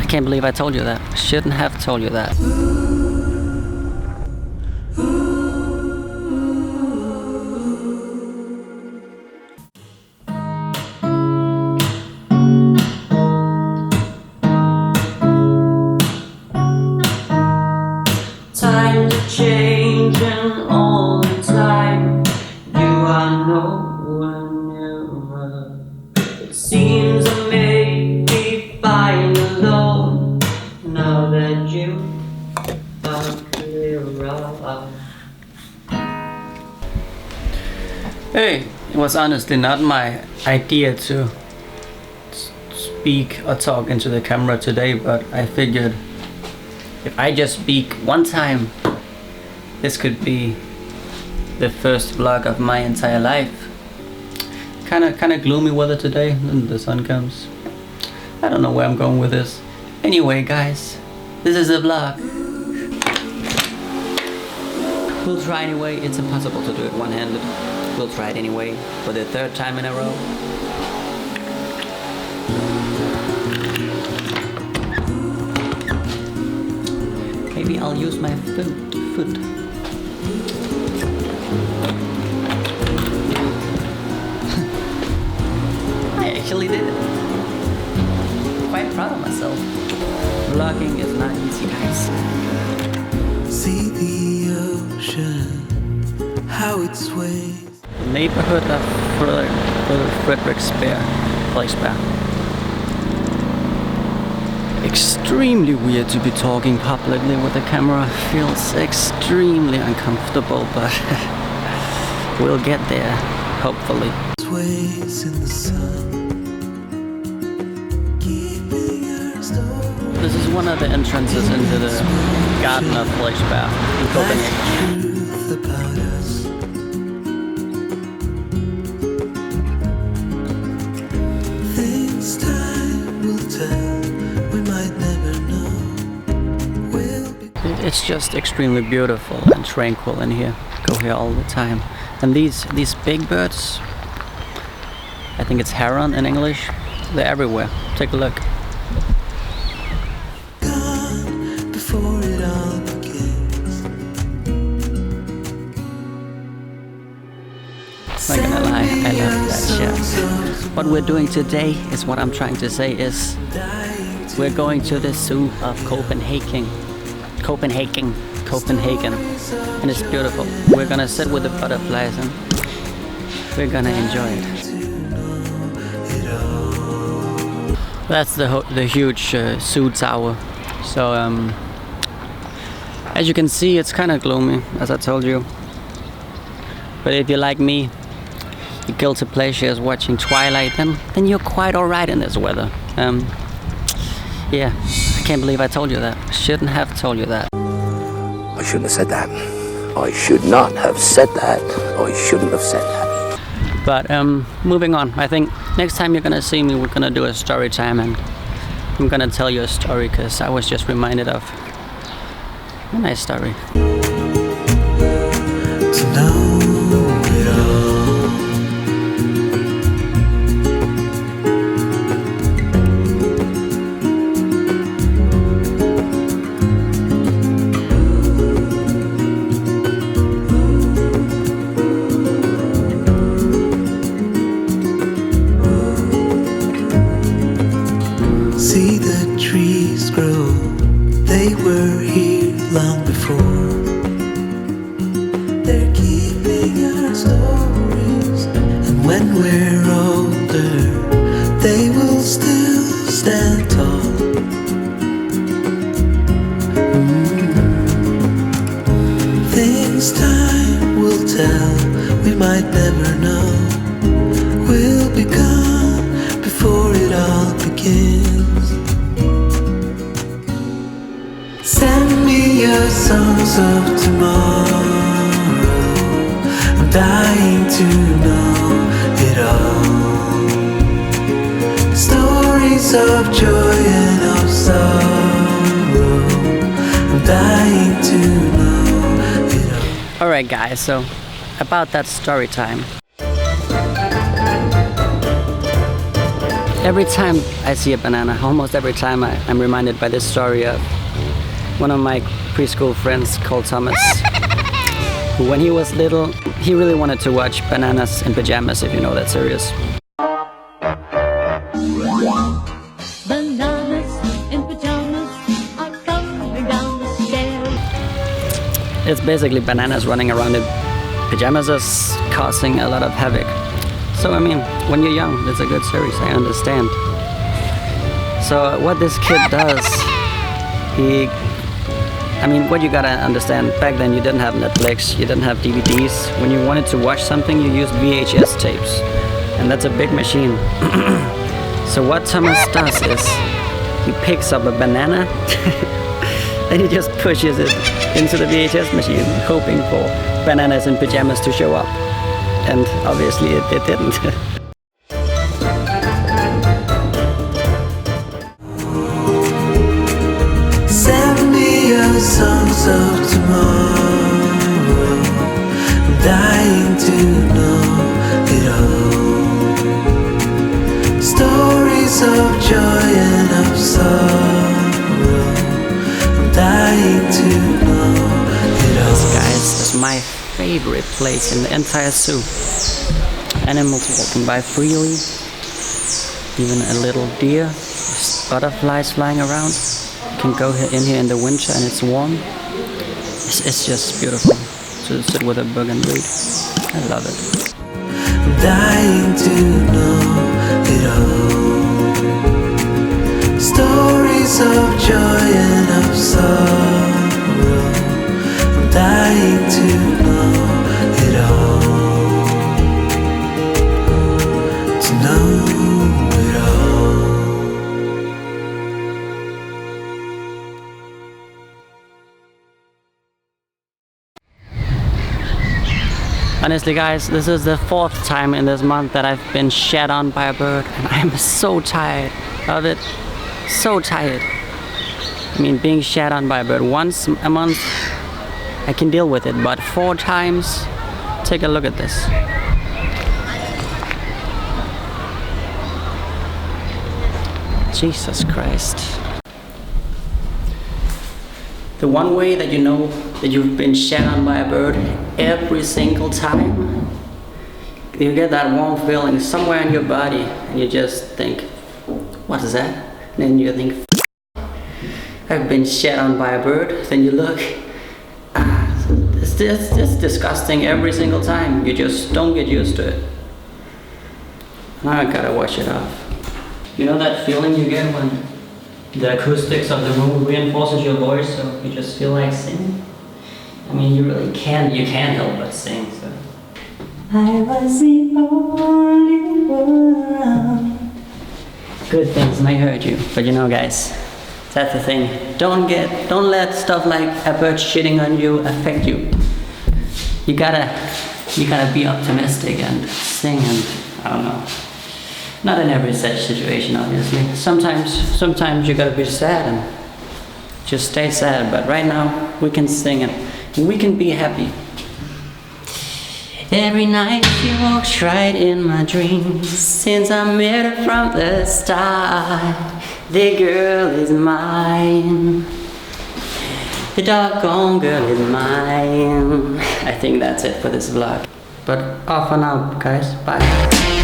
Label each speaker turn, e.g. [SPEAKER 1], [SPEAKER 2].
[SPEAKER 1] can't believe I told you that. I shouldn't have told you that.
[SPEAKER 2] Time to change and all the time you are nowhere nearer. It seems I may be fine alone now that you are clearer.
[SPEAKER 1] Hey, it was honestly not my idea to speak or talk into the camera today, but I figured if I just speak one time, this could be the first vlog of my entire life. Kind of gloomy weather today, and the sun comes. I don't know where I'm going with this. Anyway, guys, this is a vlog. We'll try anyway. It's impossible to do it one-handed. We'll try it anyway for the third time in a row. Maybe I'll use my foot. I actually did it. Quite proud of myself. Vlogging is not easy, guys.
[SPEAKER 3] See the ocean, how it sways.
[SPEAKER 1] Neighborhood of Frederiksberg. Extremely weird to be talking publicly with the camera. Feels extremely uncomfortable, but we'll get there, hopefully.
[SPEAKER 3] Sways in the sun, keeping our story.
[SPEAKER 1] This is one of the entrances into the Garden of Frederiksberg in Copenhagen.
[SPEAKER 3] Truth about us. Things time will tell. We might never know. We'll be.
[SPEAKER 1] It's just extremely beautiful and tranquil in here. Go here all the time. And these big birds, I think it's heron in English, they're everywhere. Take a look.
[SPEAKER 3] Gone before it all begins.
[SPEAKER 1] Not gonna lie, I love that shit. What we're doing today is what I'm trying to say is we're going to the zoo of Copenhagen. And it's beautiful. We're gonna sit with the butterflies and we're gonna enjoy it. That's the huge zoo tower. So as you can see, it's kind of gloomy, as I told you. But if you like me, your guilty pleasure is watching Twilight, then you're quite alright in this weather. Yeah, I can't believe I told you that. I shouldn't have told you that.
[SPEAKER 4] I shouldn't have said that. I should not have said that. I shouldn't have said that.
[SPEAKER 1] But moving on, I think next time you're gonna see me, we're gonna do a story time, and I'm gonna tell you a story because I was just reminded of a nice story.
[SPEAKER 3] To know it all. See the trees grow, they were here long before. They're keeping our stories, and when we're older, they will still stand tall. Things time will tell, we might never know. We'll be gone before it all begins. Send me your songs of tomorrow. I'm dying to know it all. Stories of joy and of sorrow. I'm dying to know it all.
[SPEAKER 1] Alright guys, so about that story time. Every time I see a banana, almost every time I'm reminded by this story of one of my preschool friends called Thomas, who when he was little, he really wanted to watch Bananas in Pajamas, if you know that series.
[SPEAKER 5] Bananas in pajamas are coming down the stairs.
[SPEAKER 1] It's basically bananas running around in pajamas is causing a lot of havoc. So I mean, when you're young, it's a good series, I understand. So what this kid does, what you gotta understand, back then you didn't have Netflix, you didn't have DVDs. When you wanted to watch something, you used VHS tapes. And that's a big machine. So what Thomas does is, he picks up a banana, and he just pushes it into the VHS machine, hoping for Bananas in Pajamas to show up. And obviously it didn't.
[SPEAKER 3] Send me your songs of tomorrow. I'm dying to know it all. Stories of joy and of sorrow. I'm dying to know it all.
[SPEAKER 1] Guys, is my favorite place in the entire zoo. Animals walking by freely, even a little deer, butterflies flying around. You can go in here in the winter and it's warm. It's just beautiful to sit with a book and read. I love it.
[SPEAKER 3] I'm dying to know it all. Stories of joy and of sorrow. I'm dying to know it all. To know it all.
[SPEAKER 1] Honestly guys, this is the 4th time in this month that I've been shat on by a bird, and I'm so tired of it. So tired. I mean, being shat on by a bird once a month, I can deal with it, but 4 times? Take a look at this. Jesus Christ. The one way that you know that you've been shat on by a bird every single time, you get that warm feeling somewhere in your body and you just think, what is that? And then you think, I've been shat on by a bird. Then you look, it's disgusting every single time. You just don't get used to it. I gotta wash it off. You know that feeling you get when the acoustics of the room reinforces your voice, so you just feel like singing? I mean, you can't help but sing, so. I was the only one. Good things, and I heard you. But you know guys, that's the thing. Don't let stuff like a bird shitting on you affect you. You gotta be optimistic and sing, and I don't know. Not in every such situation, obviously. Sometimes you gotta be sad and just stay sad. But right now, we can sing and we can be happy. Every night she walks right in my dreams. Since I met her from the start, the girl is mine. The doggone girl is mine. I think that's it for this vlog. But off for now, guys. Bye.